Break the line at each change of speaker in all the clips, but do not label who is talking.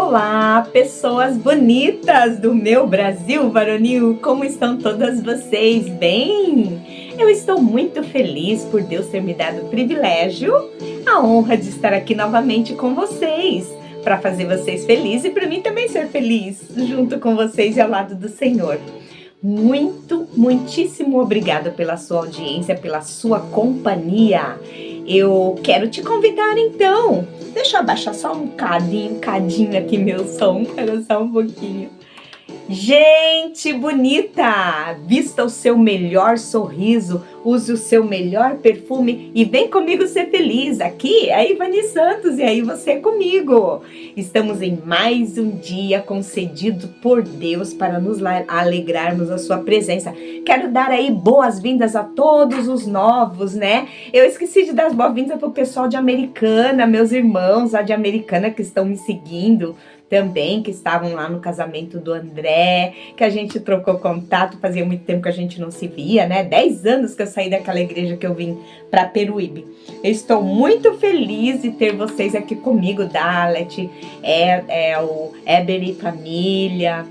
Olá, pessoas bonitas do meu Brasil varonil, como estão todas vocês? Bem? Eu estou muito feliz por Deus ter me dado o privilégio, a honra de estar aqui novamente com vocês, para fazer vocês felizes e para mim também ser feliz, junto com vocês e ao lado do Senhor. Muitíssimo obrigada pela sua audiência, pela sua companhia. Eu quero te convidar então. Deixa eu abaixar só um cadinho aqui meu som, espera só um pouquinho. Gente bonita, vista o seu melhor sorriso, use o seu melhor perfume e vem comigo ser feliz. Aqui é a Ivani Santos e aí você comigo. Estamos em mais um dia concedido por Deus para nos alegrarmos a sua presença. Quero dar aí boas-vindas a todos os novos, né? Eu esqueci de dar as boas-vindas para o pessoal de Americana, meus irmãos lá de Americana que estão me seguindo também, que estavam lá no casamento do André, que a gente trocou contato, fazia muito tempo que a gente não se via, né? 10 anos que eu saí daquela igreja que eu vim para Peruíbe. Eu estou muito feliz de ter vocês aqui comigo, Dalet, o Eber e família,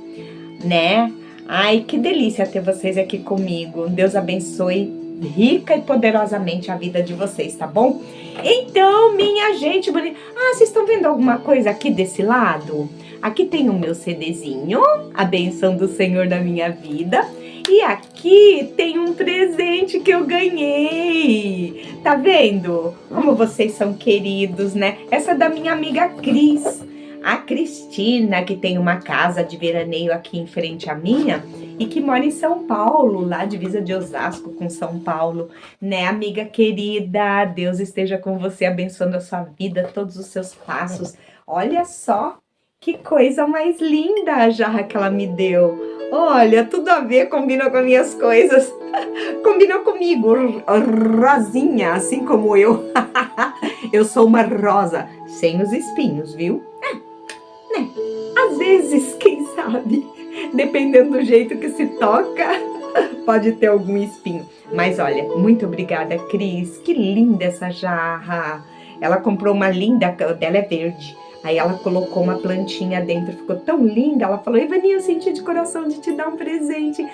né? Ai, que delícia ter vocês aqui comigo. Deus abençoe rica e poderosamente a vida de vocês, tá bom? Então, minha gente bonita, vocês estão vendo alguma coisa aqui desse lado? Aqui tem o meu CDzinho, a benção do Senhor da minha vida, e aqui tem um presente que eu ganhei. Tá vendo? Como vocês são queridos, né? Essa é da minha amiga Cris. A Cristina, que tem uma casa de veraneio aqui em frente à minha e que mora em São Paulo, lá divisa de Osasco com São Paulo, né, amiga querida? Deus esteja com você, abençoando a sua vida, todos os seus passos. Olha só que coisa mais linda a jarra que ela me deu. Olha, tudo a ver, combina com as minhas coisas. Combinou comigo, rosinha, assim como eu. Eu sou uma rosa, sem os espinhos, viu? Né? Às vezes, quem sabe, dependendo do jeito que se toca, pode ter algum espinho. Mas olha, muito obrigada, Cris. Que linda essa jarra. Ela comprou uma linda, dela é verde. Aí ela colocou uma plantinha dentro, ficou tão linda. Ela falou, Ivani, eu senti de coração de te dar um presente.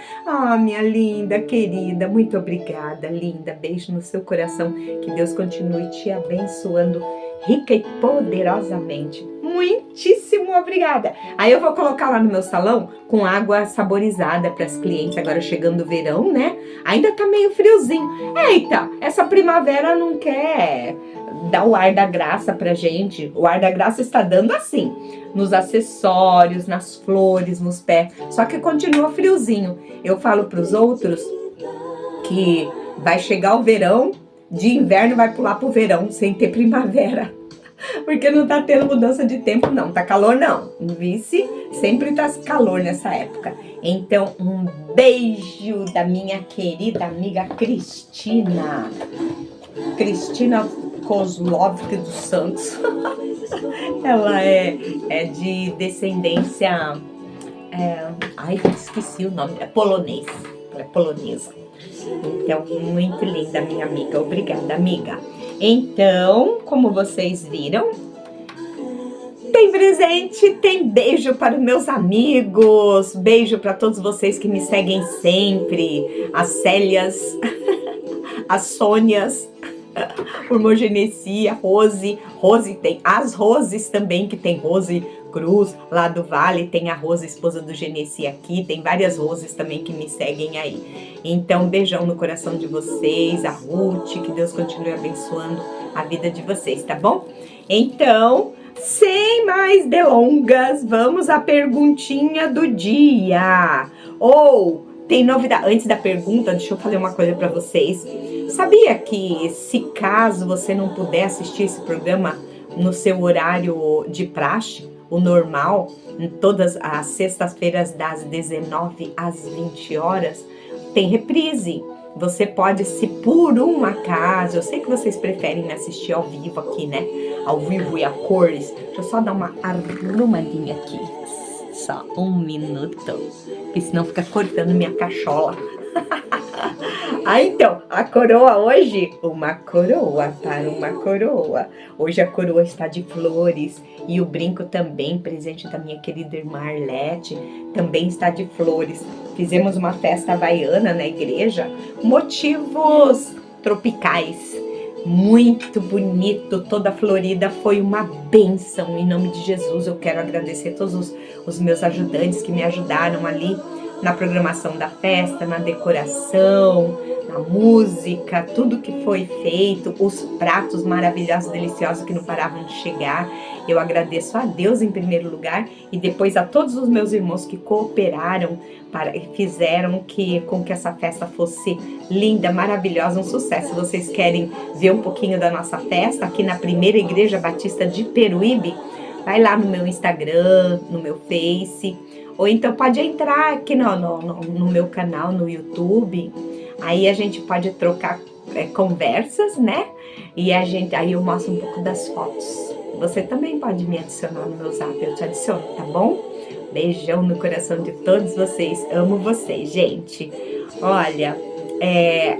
Minha linda, querida, muito obrigada, linda. Beijo no seu coração. Que Deus continue te abençoando rica e poderosamente. Muitíssimo obrigada. Aí eu vou colocar lá no meu salão com água saborizada para as clientes. Agora chegando o verão, né? Ainda tá meio friozinho. Eita, essa primavera não quer dar o ar da graça pra gente. O ar da graça está dando assim, nos acessórios, nas flores, nos pés. Só que continua friozinho. Eu falo pros outros que vai chegar o verão, de inverno vai pular pro verão sem ter primavera. Porque não tá tendo mudança de tempo não, tá calor não. Vice, sempre tá calor nessa época. Então, um beijo da minha querida amiga Cristina. Cristina Kozlovski dos Santos. Ela é de descendência... esqueci o nome. É polonês. Ela é polonesa. Então, muito linda, minha amiga. Obrigada, amiga. Então, como vocês viram, tem presente, tem beijo para os meus amigos. Beijo para todos vocês que me seguem sempre. As Célias, as Sônias, Urmogenesi, a Rose. Rose tem as Roses também, que tem Rose Cruz, lá do Vale, tem a Rose, esposa do Genesi aqui, tem várias Roses também que me seguem aí. Então, beijão no coração de vocês, a Ruth, que Deus continue abençoando a vida de vocês, tá bom? Então, sem mais delongas, vamos à perguntinha do dia. Tem novidade, antes da pergunta, deixa eu falar uma coisa para vocês. Sabia que se caso você não puder assistir esse programa no seu horário de praxe, o normal, em todas as sextas-feiras das 19 às 20 horas, tem reprise. Você pode, se por um acaso, eu sei que vocês preferem me assistir ao vivo aqui, né? Ao vivo e a cores. Deixa eu só dar uma arrumadinha aqui. Só um minuto, porque senão fica cortando minha cachola. Então, a coroa hoje, uma coroa para uma coroa. Hoje a coroa está de flores e o brinco também, presente da minha querida irmã Arlete, também está de flores. Fizemos uma festa havaiana na igreja, motivos tropicais. Muito bonito, toda florida, foi uma bênção. Em nome de Jesus, eu quero agradecer todos os meus ajudantes que me ajudaram ali na programação da festa, na decoração, na música, tudo que foi feito, os pratos maravilhosos, deliciosos que não paravam de chegar. Eu agradeço a Deus em primeiro lugar e depois a todos os meus irmãos que cooperaram, fizeram com que essa festa fosse linda, maravilhosa, um sucesso. Se vocês querem ver um pouquinho da nossa festa aqui na Primeira Igreja Batista de Peruíbe, vai lá no meu Instagram, no meu Face, ou então pode entrar aqui no meu canal no YouTube. Aí a gente pode trocar conversas, né? E aí eu mostro um pouco das fotos. Você também pode me adicionar no meu zap, eu te adiciono, tá bom? Beijão no coração de todos vocês. Amo vocês, gente. Olha,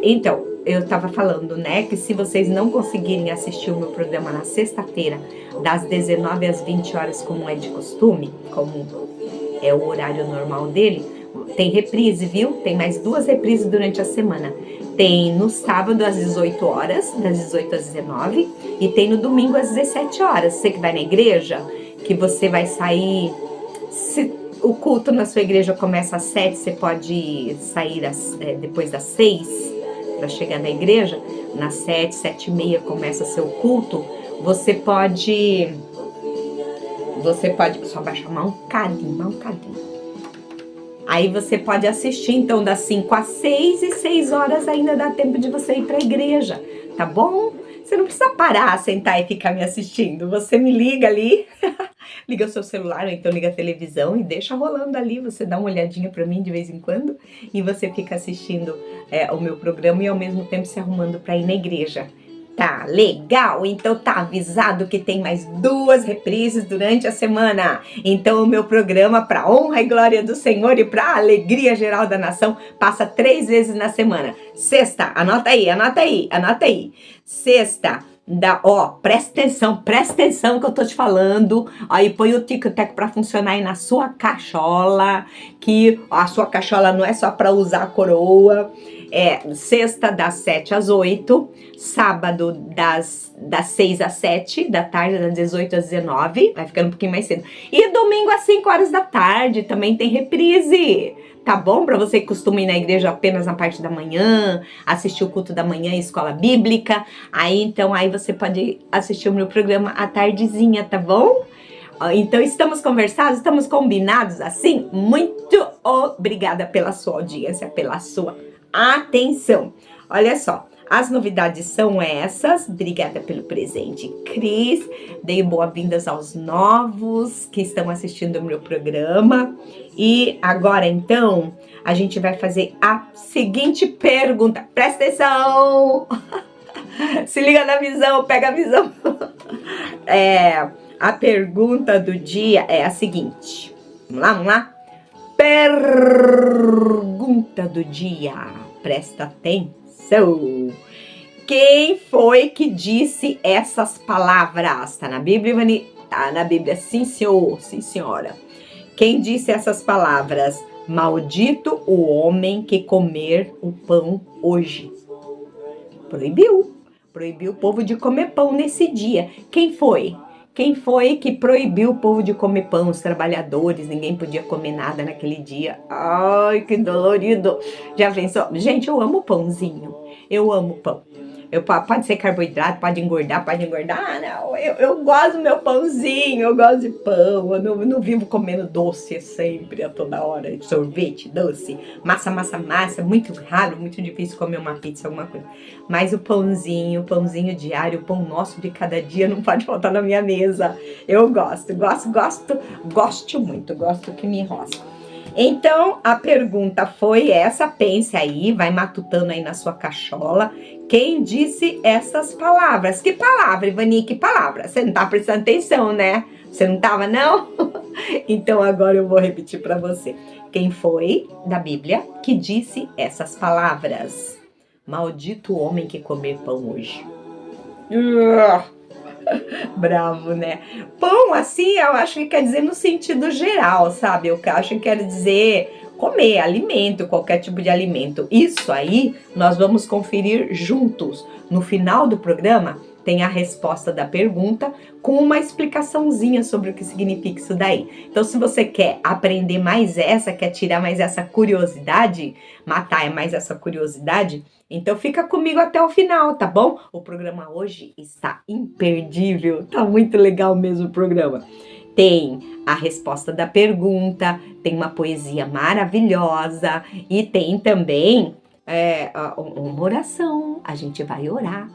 então, eu tava falando, né, que se vocês não conseguirem assistir o meu programa na sexta-feira, das 19 às 20 horas, como é de costume, como é o horário normal dele, tem reprise, viu? Tem mais 2 reprises durante a semana. Tem no sábado às 18 horas, das 18 às 19, e tem no domingo às 17 horas. Você que vai na igreja, que você vai sair... Se o culto na sua igreja começa às 7, você pode sair depois das 6 para chegar na igreja. Nas 7, 7 e meia começa seu culto. Você pode só baixar um bocadinho. Aí você pode assistir, então, das 5 às 6 e 6 horas ainda dá tempo de você ir para a igreja, tá bom? Você não precisa parar, sentar e ficar me assistindo. Você me liga ali, liga o seu celular, ou então liga a televisão e deixa rolando ali. Você dá uma olhadinha para mim de vez em quando e você fica assistindo o meu programa e ao mesmo tempo se arrumando para ir na igreja. Tá legal? Então tá avisado que tem mais 2 reprises durante a semana. Então o meu programa, para honra e glória do Senhor e para alegria geral da nação, passa 3 vezes na semana. Sexta, anota aí. Sexta, presta atenção que eu tô te falando. Aí põe o tic-tac para funcionar aí na sua cachola, que a sua cachola não é só para usar a coroa. Sexta das 7 às 8, sábado das 6 às 7 da tarde, das 18 às 19, vai ficando um pouquinho mais cedo. E domingo às 5 horas da tarde também tem reprise, tá bom? Para você que costuma ir na igreja apenas na parte da manhã, assistir o culto da manhã em escola bíblica, aí você pode assistir o meu programa à tardezinha, tá bom? Então estamos conversados, estamos combinados assim? Muito obrigada pela sua audiência, pela sua atenção. Olha só, as novidades são essas. Obrigada pelo presente, Cris. Dei boas-vindas aos novos que estão assistindo o meu programa. E agora, então, a gente vai fazer a seguinte pergunta. Presta atenção! Se liga na visão, pega a visão. A pergunta do dia é a seguinte. Vamos lá? Pergunta do dia. Presta atenção. Quem foi que disse essas palavras? Tá na Bíblia, Ivani? Tá na Bíblia, sim, senhor, sim, senhora. Quem disse essas palavras? Maldito o homem que comer o pão hoje. Proibiu o povo de comer pão nesse dia. Quem foi? Quem foi que proibiu o povo de comer pão? Os trabalhadores, ninguém podia comer nada naquele dia. Ai, que dolorido. Já pensou? Gente, eu amo pãozinho. Eu amo pão. Pode ser carboidrato, pode engordar. Ah, não, eu gosto do meu pãozinho, eu gosto de pão. Eu não vivo comendo doce sempre, a toda hora. Sorvete, doce, massa. Muito raro, muito difícil comer uma pizza, alguma coisa. Mas o pãozinho diário, o pão nosso de cada dia não pode faltar na minha mesa. Eu gosto muito, gosto que me enrosca. Então, a pergunta foi essa, pense aí, vai matutando aí na sua cachola. Quem disse essas palavras? Que palavra, Ivani? Que palavra? Você não tá prestando atenção, né? Você não tava, não? Então, agora eu vou repetir para você. Quem foi da Bíblia que disse essas palavras? Maldito o homem que comer pão hoje. Bravo, né? Pão, assim, eu acho que quer dizer no sentido geral, sabe? Eu acho que quer dizer comer, alimento, qualquer tipo de alimento. Isso aí nós vamos conferir juntos. No final do programa tem a resposta da pergunta com uma explicaçãozinha sobre o que significa isso daí. Então, se você quer aprender mais quer tirar mais essa curiosidade, matar mais essa curiosidade, então fica comigo até o final, tá bom? O programa hoje está imperdível, tá muito legal mesmo o programa. Tem a resposta da pergunta, tem uma poesia maravilhosa e tem também uma oração. A gente vai orar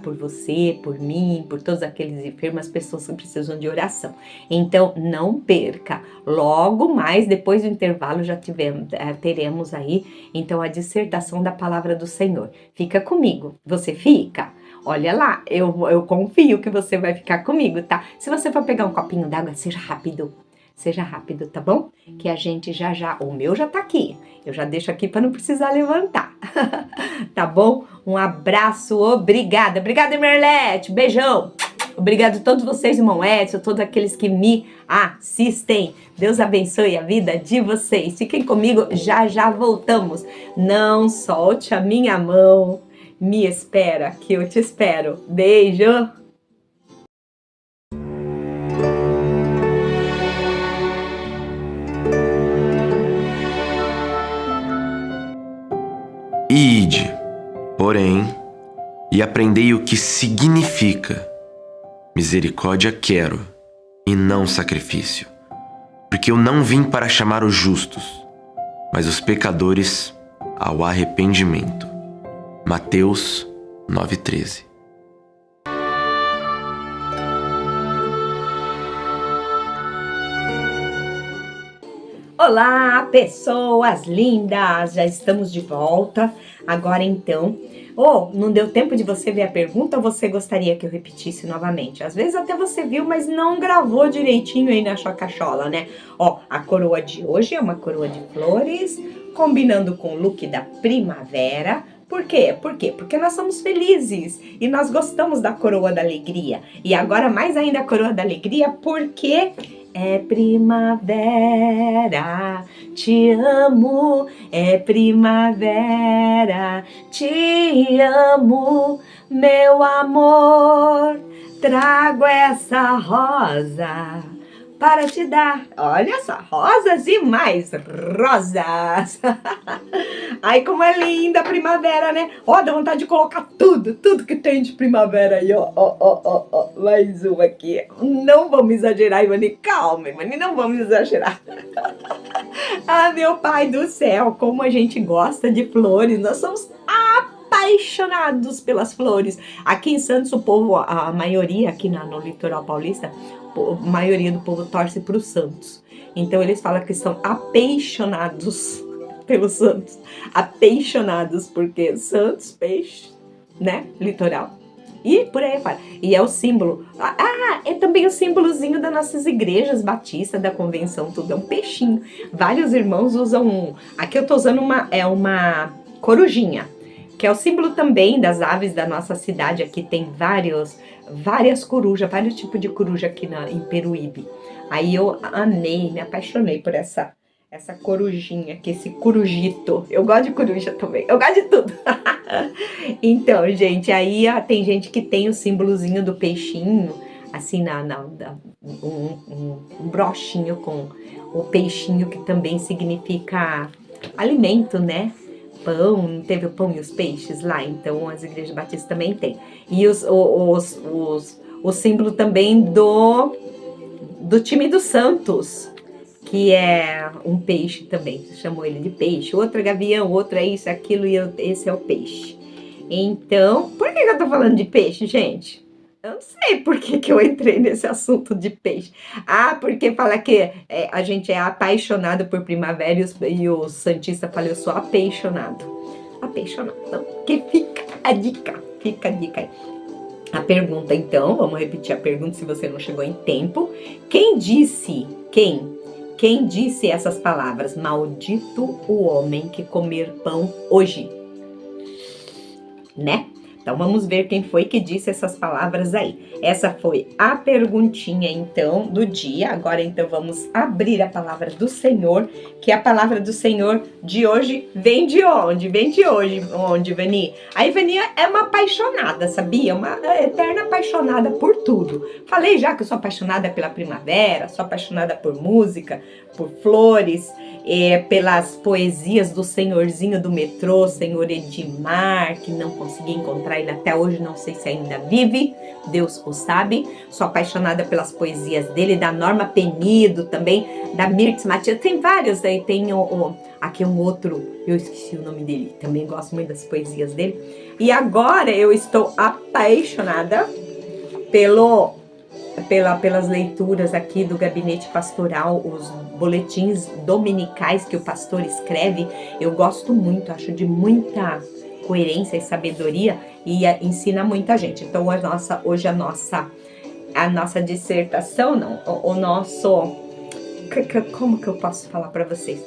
por você, por mim, por todos aqueles enfermos, as pessoas que precisam de oração. Então, não perca. Logo mais, depois do intervalo, já teremos aí, então, a dissertação da palavra do Senhor. Fica comigo. Você fica? Olha lá, eu confio que você vai ficar comigo, tá? Se você for pegar um copinho d'água, seja rápido, tá bom? Que a gente já, o meu já tá aqui, eu já deixo aqui para não precisar levantar, tá bom? Um abraço, obrigada, Merlete, beijão, obrigado a todos vocês, irmão Edson, todos aqueles que me assistem, Deus abençoe a vida de vocês, fiquem comigo, já voltamos, não solte a minha mão, me espera, que eu te espero. Beijo!
Ide, porém, e aprendei o que significa misericórdia quero, e não sacrifício, porque eu não vim para chamar os justos, mas os pecadores ao arrependimento. Mateus 9,13.
Olá, pessoas lindas! Já estamos de volta. Agora então, não deu tempo de você ver a pergunta ou você gostaria que eu repetisse novamente? Às vezes até você viu, mas não gravou direitinho aí na sua cachola, né? A coroa de hoje é uma coroa de flores, combinando com o look da primavera. Por quê? Porque nós somos felizes e nós gostamos da coroa da alegria. E agora mais ainda a coroa da alegria porque é primavera, te amo, é primavera, te amo, meu amor, trago essa rosa para te dar. Olha só, rosas e mais rosas. Ai, como é linda a primavera, né? Dá vontade de colocar tudo que tem de primavera aí, ó. Mais uma aqui. Não vamos exagerar, Ivani. Calma, Ivani, não vamos exagerar. Meu pai do céu, como a gente gosta de flores. Nós somos apaixonados pelas flores. Aqui em Santos, o povo, a maioria aqui no litoral paulista, a maioria do povo torce para os Santos. Então eles falam que são apaixonados pelos Santos. Apaixonados porque Santos, peixe, né? Litoral. E por aí vai. E é o símbolo. É também o símbolozinho das nossas igrejas batistas, da convenção, tudo. É um peixinho. Vários irmãos usam Aqui eu tô usando uma corujinha, que é o símbolo também das aves da nossa cidade. Aqui tem várias corujas, vários tipos de coruja aqui em Peruíbe. Aí eu amei, me apaixonei por essa corujinha aqui, esse corujito. Eu gosto de coruja também, eu gosto de tudo. Então, gente, aí tem gente que tem o símbolozinho do peixinho, assim, um brochinho com o peixinho, que também significa alimento, né? Pão, teve o pão e os peixes lá, então as igrejas batistas também tem. E o símbolo também do time do Santos, que é um peixe também, chamou ele de peixe, outro é gavião, outro é isso, aquilo, e esse é o peixe. Então, por que eu tô falando de peixe, gente? Eu não sei por que eu entrei nesse assunto de peixe. Porque fala que a gente é apaixonado por primavera e o santista fala, eu sou apaixonado. Apaixonado. Então, que fica a dica aí. A pergunta, então, vamos repetir a pergunta se você não chegou em tempo. Quem disse essas palavras? Maldito o homem que comer pão hoje. né? Então vamos ver quem foi que disse essas palavras aí. Essa foi a perguntinha então do dia. Agora então vamos abrir a palavra do Senhor, que a palavra do Senhor de hoje vem de onde? Vem de hoje, onde, Vani? A Ivani é uma apaixonada, sabia? Uma eterna apaixonada por tudo. Falei já que eu sou apaixonada pela primavera, sou apaixonada por música, por flores, pelas poesias do senhorzinho do metrô, senhor Edmar, que não consegui encontrar ele até hoje, não sei se ainda vive, Deus o sabe. Sou apaixonada pelas poesias dele, da Norma Penido também, da Mirtz Matias, tem vários aí, tem aqui um outro, eu esqueci o nome dele, também gosto muito das poesias dele. E agora eu estou apaixonada pelas leituras aqui do Gabinete Pastoral, os boletins dominicais que o pastor escreve. Eu gosto muito, acho de muita coerência e sabedoria e ensina muita gente. Então hoje a nossa dissertação, não, o nosso, como que eu posso falar para vocês?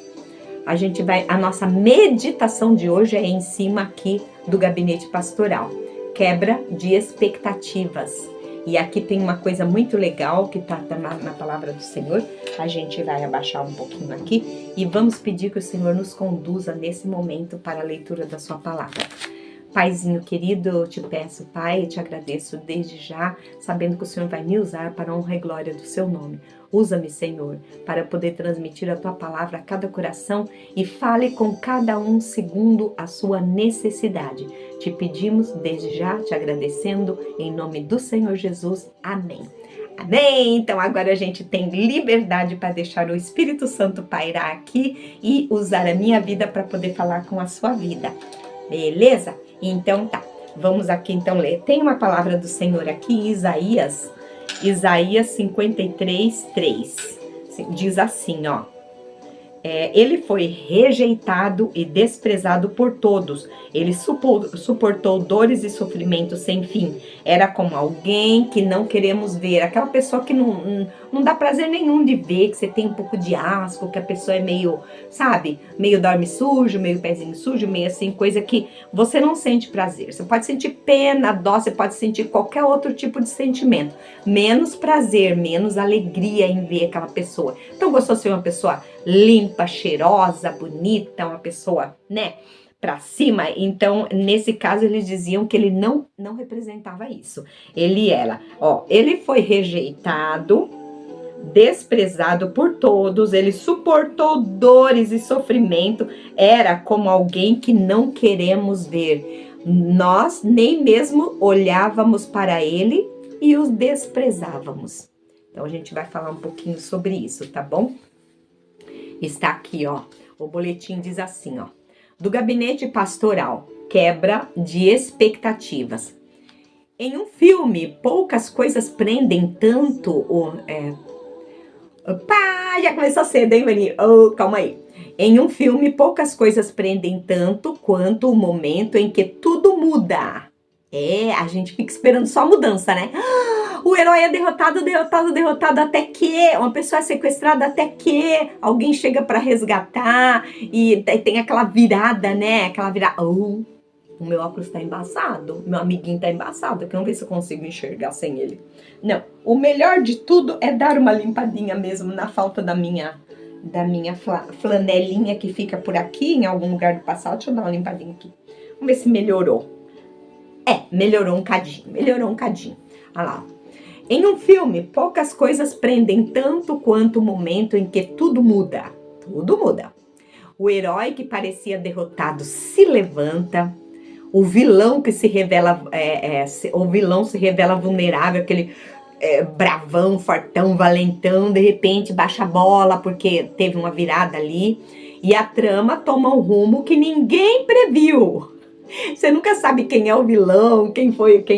A nossa meditação de hoje é em cima aqui do Gabinete Pastoral, quebra de expectativas. E aqui tem uma coisa muito legal que está na palavra do Senhor. A gente vai abaixar um pouquinho aqui e vamos pedir que o Senhor nos conduza nesse momento para a leitura da sua palavra. Paizinho querido, eu te peço, Pai, eu te agradeço desde já, sabendo que o Senhor vai me usar para a honra e glória do seu nome. Usa-me, Senhor, para poder transmitir a tua palavra a cada coração e fale com cada um segundo a sua necessidade. Te pedimos desde já, te agradecendo, em nome do Senhor Jesus. Amém. Amém! Então agora a gente tem liberdade para deixar o Espírito Santo pairar aqui e usar a minha vida para poder falar com a sua vida. Beleza? Então tá, vamos aqui então ler. Tem uma palavra do Senhor aqui, Isaías 53, 3. Diz assim, ó. Ele foi rejeitado e desprezado por todos. Ele suportou dores e sofrimentos sem fim. Era como alguém que não queremos ver. Aquela pessoa que não dá prazer nenhum de ver, que você tem um pouco de asco, que a pessoa é meio, sabe? Meio dorme sujo, meio pezinho sujo, meio assim, coisa que você não sente prazer. Você pode sentir pena, dó, você pode sentir qualquer outro tipo de sentimento. Menos prazer, menos alegria em ver aquela pessoa. Então, gostou de ser uma pessoa limpa, cheirosa, bonita, uma pessoa, né, pra cima? Então, nesse caso, eles diziam que ele não representava isso. Ele foi rejeitado, desprezado por todos, ele suportou dores e sofrimento, era como alguém que não queremos ver. Nós nem mesmo olhávamos para ele e os desprezávamos. Então, a gente vai falar um pouquinho sobre isso, tá bom? Está aqui, ó, o boletim diz assim, ó, do Gabinete Pastoral, quebra de expectativas. Em um filme, poucas coisas prendem tanto Pá, já começou cedo, hein, Vani? Calma aí. Em um filme, poucas coisas prendem tanto quanto o momento em que tudo muda. A gente fica esperando só a mudança, né? O herói é derrotado, até que uma pessoa é sequestrada, até que alguém chega para resgatar e tem aquela virada, né? Aquela virada. O meu óculos tá embaçado, meu amiguinho tá embaçado, vamos ver se eu consigo enxergar sem ele. Não, o melhor de tudo é dar uma limpadinha mesmo na falta da minha flanelinha que fica por aqui, em algum lugar do passado. Deixa eu dar uma limpadinha aqui. Vamos ver se melhorou. Melhorou um cadinho. Olha lá. Em um filme, poucas coisas prendem tanto quanto o momento em que tudo muda. Tudo muda. O herói que parecia derrotado se levanta. O vilão que se revela, se revela vulnerável, aquele bravão, fortão, valentão, de repente baixa a bola porque teve uma virada ali. E a trama toma um rumo que ninguém previu. Você nunca sabe quem é o vilão, quem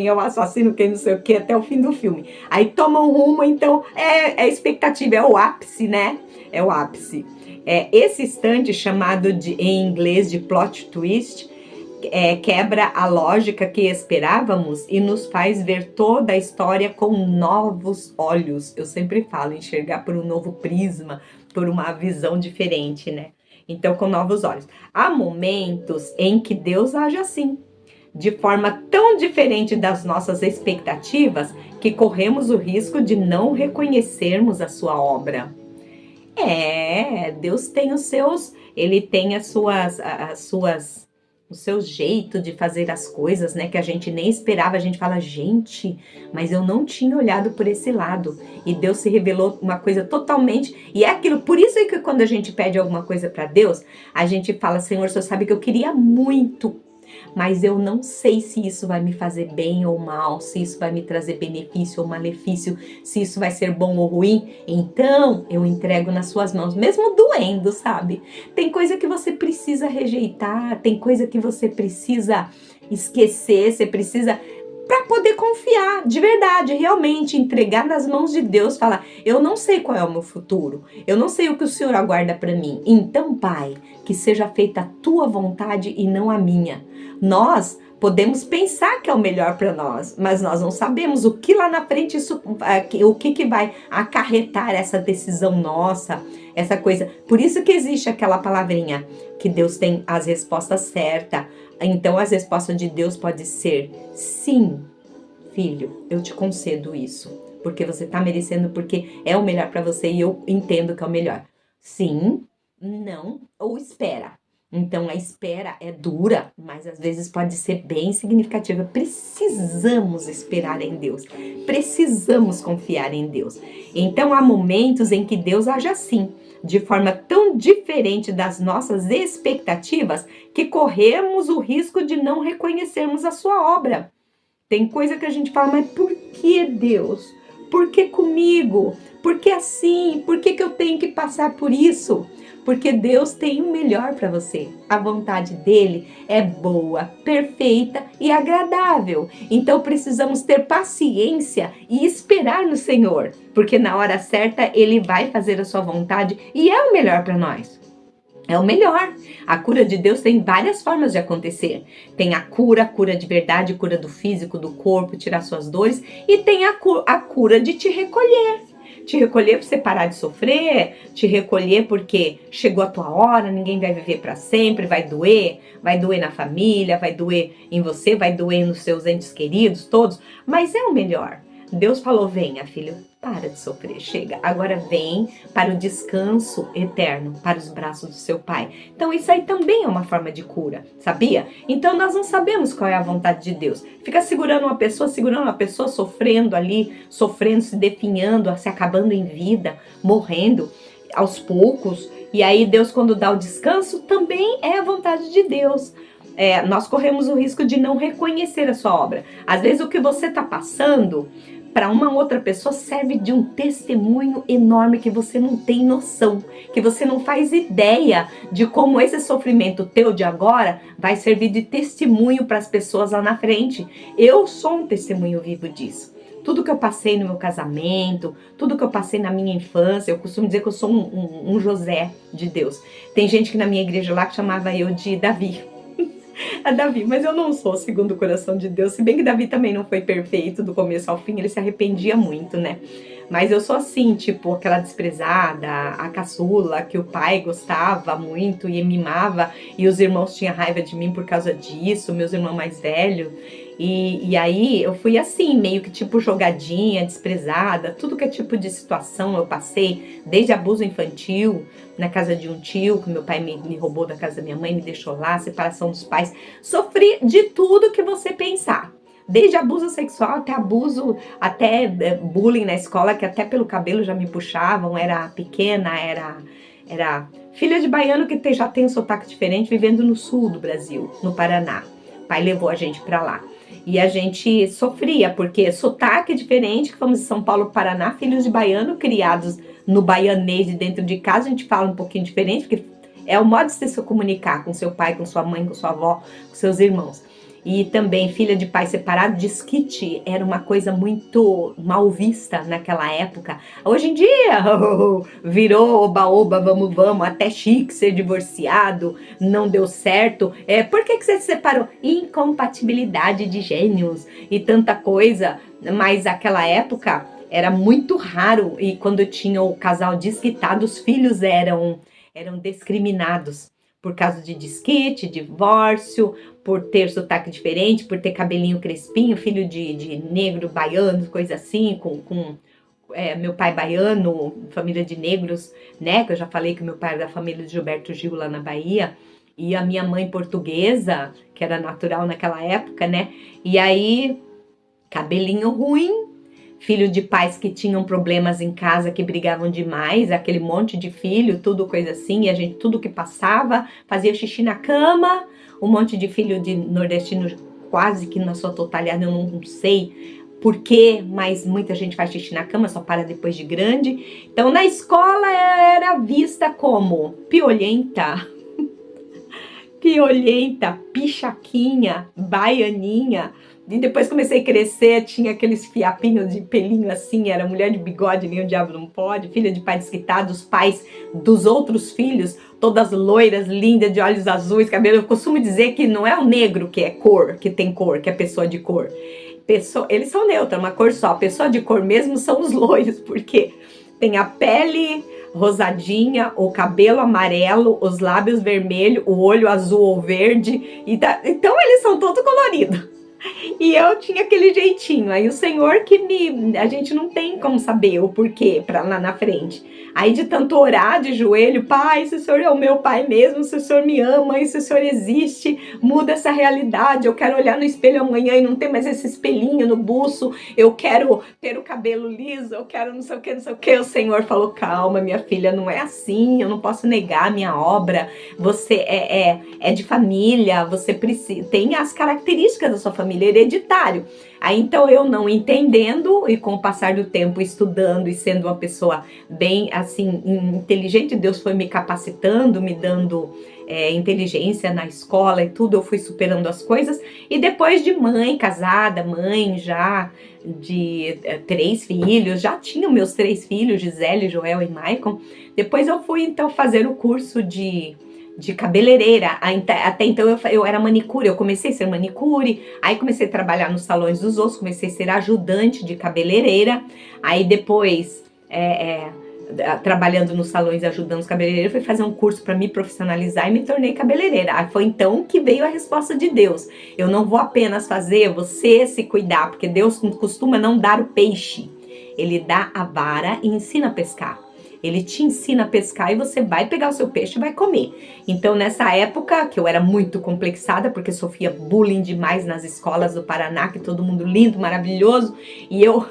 é o assassino, quem não sei o que, até o fim do filme. Aí toma um rumo, então é expectativa, é o ápice, né? É o ápice. Esse instante, chamado em inglês de plot twist, quebra a lógica que esperávamos e nos faz ver toda a história com novos olhos. Eu sempre falo, enxergar por um novo prisma, por uma visão diferente, né? Então, com novos olhos. Há momentos em que Deus age assim. de forma tão diferente das nossas expectativas que corremos o risco de não reconhecermos a sua obra. Deus tem ele tem o seu jeito de fazer as coisas, né? Que a gente nem esperava. A gente fala, gente, mas eu não tinha olhado por esse lado. E Deus se revelou uma coisa totalmente. E é aquilo, por isso é que quando a gente pede alguma coisa para Deus, a gente fala, Senhor, o Senhor sabe que eu queria muito, mas eu não sei se isso vai me fazer bem ou mal, se isso vai me trazer benefício ou malefício, se isso vai ser bom ou ruim. Então eu entrego nas suas mãos, mesmo doendo, sabe? Tem coisa que você precisa rejeitar, tem coisa que você precisa esquecer, você precisa, para poder confiar, de verdade, realmente entregar nas mãos de Deus, falar, eu não sei qual é o meu futuro, eu não sei o que o Senhor aguarda para mim, então, Pai, que seja feita a tua vontade e não a minha. Nós podemos pensar que é o melhor para nós, mas nós não sabemos o que lá na frente o que vai acarretar essa decisão nossa, essa coisa. Por isso que existe aquela palavrinha que Deus tem as respostas certas. Então as respostas de Deus pode ser sim, filho, eu te concedo isso, porque você está merecendo, porque é o melhor para você e eu entendo que é o melhor. Sim, não ou espera. Então a espera é dura, mas às vezes pode ser bem significativa. Precisamos esperar em Deus, precisamos confiar em Deus. Então há momentos em que Deus age assim, de forma tão diferente das nossas expectativas, que corremos o risco de não reconhecermos a sua obra. Tem coisa que a gente fala, mas por que Deus? Por que comigo? Por que assim? Por que eu tenho que passar por isso? Porque Deus tem o melhor para você. A vontade dele é boa, perfeita e agradável. Então precisamos ter paciência e esperar no Senhor, porque na hora certa ele vai fazer a sua vontade e é o melhor para nós. É o melhor. A cura de Deus tem várias formas de acontecer. Tem a cura de verdade, cura do físico, do corpo, tirar suas dores. E tem a cura de te recolher. Te recolher para você parar de sofrer, te recolher porque chegou a tua hora, ninguém vai viver para sempre, vai doer na família, vai doer em você, vai doer nos seus entes queridos, todos, mas é o melhor. Deus falou, venha filho, para de sofrer, chega, agora vem para o descanso eterno, para os braços do seu Pai. Então isso aí também é uma forma de cura, sabia? Então nós não sabemos qual é a vontade de Deus. Fica segurando uma pessoa, sofrendo ali, sofrendo, se definhando, se acabando em vida, morrendo aos poucos. E aí Deus, quando dá o descanso, também é a vontade de Deus. Nós corremos o risco de não reconhecer a sua obra. Às vezes o que você está passando para uma outra pessoa serve de um testemunho enorme que você não tem noção, que você não faz ideia de como esse sofrimento teu de agora vai servir de testemunho para as pessoas lá na frente. Eu sou um testemunho vivo disso. Tudo que eu passei no meu casamento, tudo que eu passei na minha infância, eu costumo dizer que eu sou um José de Deus. Tem gente que na minha igreja lá que chamava eu de Davi. A Davi, mas eu não sou segundo o coração de Deus, se bem que Davi também não foi perfeito do começo ao fim, ele se arrependia muito, né? Mas eu sou assim, tipo, aquela desprezada, a caçula, que o pai gostava muito e mimava, e os irmãos tinham raiva de mim por causa disso, meus irmãos mais velhos. E aí eu fui assim, meio que tipo jogadinha, desprezada, tudo que é tipo de situação eu passei, desde abuso infantil, na casa de um tio, que meu pai me roubou da casa da minha mãe, me deixou lá, separação dos pais, sofri de tudo que você pensar. Desde abuso sexual até bullying na escola, que até pelo cabelo já me puxavam, era pequena, era filha de baiano que já tem um sotaque diferente, vivendo no sul do Brasil, no Paraná. O pai levou a gente pra lá. E a gente sofria, porque sotaque diferente, que fomos de São Paulo, Paraná, filhos de baiano, criados no baianês de dentro de casa, a gente fala um pouquinho diferente, porque é o modo de você se comunicar com seu pai, com sua mãe, com sua avó, com seus irmãos. E também filha de pai separado, desquite era uma coisa muito mal vista naquela época. Hoje em dia virou oba-oba, vamos, até chique ser divorciado, não deu certo. Por que você se separou? Incompatibilidade de gênios e tanta coisa. Mas aquela época era muito raro, e quando tinha o casal desquitado, os filhos eram discriminados. por causa de desquite, divórcio, por ter sotaque diferente, por ter cabelinho crespinho, filho de negro, baiano, coisa assim, meu pai baiano, família de negros, né? Que eu já falei que meu pai era da família de Gilberto Gil lá na Bahia, e a minha mãe portuguesa, que era natural naquela época, né? E aí, cabelinho ruim, filho de pais que tinham problemas em casa, que brigavam demais, aquele monte de filho, tudo coisa assim, e a gente, tudo que passava, fazia xixi na cama, um monte de filho de nordestino, quase que na sua totalidade, eu não sei por quê, mas muita gente faz xixi na cama, só para depois de grande. Então, na escola era vista como piolenta, pichaquinha, baianinha. E depois comecei a crescer, tinha aqueles fiapinhos de pelinho assim, era mulher de bigode, nem o diabo não pode, filha de pai desquitado, os pais dos outros filhos, todas loiras, lindas, de olhos azuis, cabelo. Eu costumo dizer que não é o negro que é cor, que tem cor, que é pessoa de cor. Eles são neutros, uma cor só. Pessoa de cor mesmo são os loiros, porque tem a pele rosadinha, o cabelo amarelo, os lábios vermelhos, o olho azul ou verde. Então eles são todos coloridos. E eu tinha aquele jeitinho. Aí o Senhor a gente não tem como saber o porquê pra lá na frente. Aí de tanto orar de joelho, pai, se o Senhor é o meu pai mesmo, se o Senhor me ama, e se o Senhor existe, muda essa realidade. Eu quero olhar no espelho amanhã e não ter mais esse espelhinho no buço. Eu quero ter o cabelo liso, eu quero não sei o que, não sei o que. O Senhor falou, calma, minha filha, não é assim, eu não posso negar a minha obra. Você é de família, você tem as características da sua família, hereditário. Aí então eu não entendendo e com o passar do tempo estudando e sendo uma pessoa bem assim inteligente, Deus foi me capacitando, me dando inteligência na escola e tudo, eu fui superando as coisas. E depois de mãe, casada, mãe já de 3 filhos, já tinha meus 3 filhos, Gisele, Joel e Maicon. Depois eu fui então fazer o curso de cabeleireira. Até então eu era manicure, eu comecei a ser manicure, aí comecei a trabalhar nos salões dos outros, comecei a ser ajudante de cabeleireira, aí depois trabalhando nos salões, ajudando os cabeleireiros, fui fazer um curso para me profissionalizar e me tornei cabeleireira. Aí foi então que veio a resposta de Deus. Eu não vou apenas fazer você se cuidar, porque Deus costuma não dar o peixe, Ele dá a vara e ensina a pescar. Ele te ensina a pescar e você vai pegar o seu peixe e vai comer. Então, nessa época, que eu era muito complexada, porque sofria bullying demais nas escolas do Paraná, que todo mundo lindo, maravilhoso, e eu,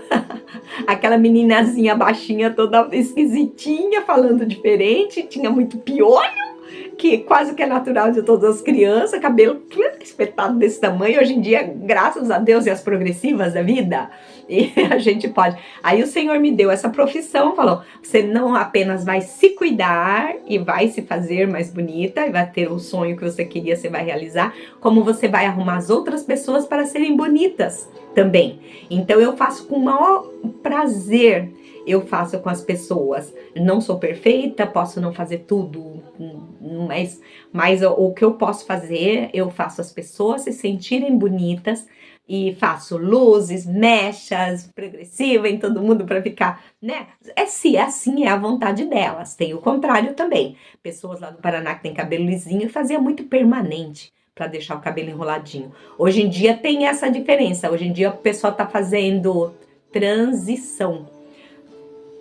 aquela meninazinha baixinha, toda esquisitinha, falando diferente, tinha muito piolho, que quase que é natural de todas as crianças, cabelo espetado desse tamanho. Hoje em dia, graças a Deus e as progressivas da vida, e a gente pode. Aí o Senhor me deu essa profissão, falou, você não apenas vai se cuidar e vai se fazer mais bonita, e vai ter o sonho que você queria, você vai realizar, como você vai arrumar as outras pessoas para serem bonitas também. Então eu faço com o maior prazer, eu faço com as pessoas. Não sou perfeita, posso não fazer tudo, mas o que eu posso fazer, eu faço as pessoas se sentirem bonitas, e faço luzes, mechas, progressiva em todo mundo para ficar, né? Assim é a vontade delas. Tem o contrário também. Pessoas lá do Paraná que tem cabelo lisinho, fazia muito permanente para deixar o cabelo enroladinho. Hoje em dia tem essa diferença. Hoje em dia o pessoal tá fazendo transição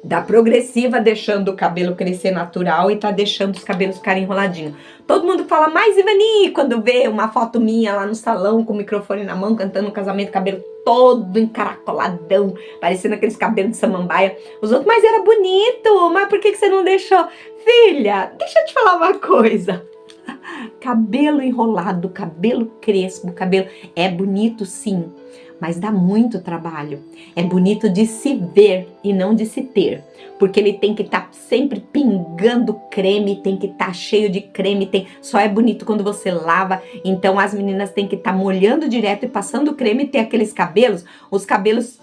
da progressiva, deixando o cabelo crescer natural, e tá deixando os cabelos ficarem enroladinhos. Todo mundo fala, mas Ivani, quando vê uma foto minha lá no salão com o microfone na mão, cantando no casamento, cabelo todo encaracoladão, parecendo aqueles cabelos de samambaia. Os outros, mas era bonito, mas por que você não deixou? Filha, deixa eu te falar uma coisa. Cabelo enrolado, cabelo crespo, cabelo é bonito sim, mas dá muito trabalho. É bonito de se ver e não de se ter, porque ele tem que estar sempre pingando creme, tem que estar cheio de creme, só é bonito quando você lava. Então as meninas têm que estar molhando direto e passando creme, e ter aqueles cabelos, os cabelos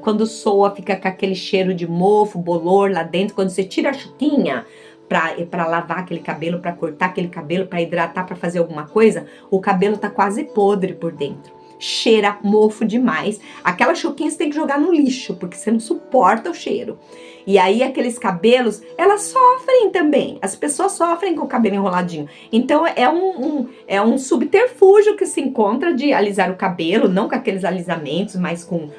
quando soa fica com aquele cheiro de mofo, bolor lá dentro. Quando você tira a chuquinha para lavar aquele cabelo, para cortar aquele cabelo, para hidratar, para fazer alguma coisa, o cabelo tá quase podre por dentro. cheira mofo demais. Aquela chuquinha você tem que jogar no lixo, porque você não suporta o cheiro. E aí aqueles cabelos, elas sofrem também. As pessoas sofrem com o cabelo enroladinho. Então é um subterfúgio que se encontra de alisar o cabelo, não com aqueles alisamentos, mas com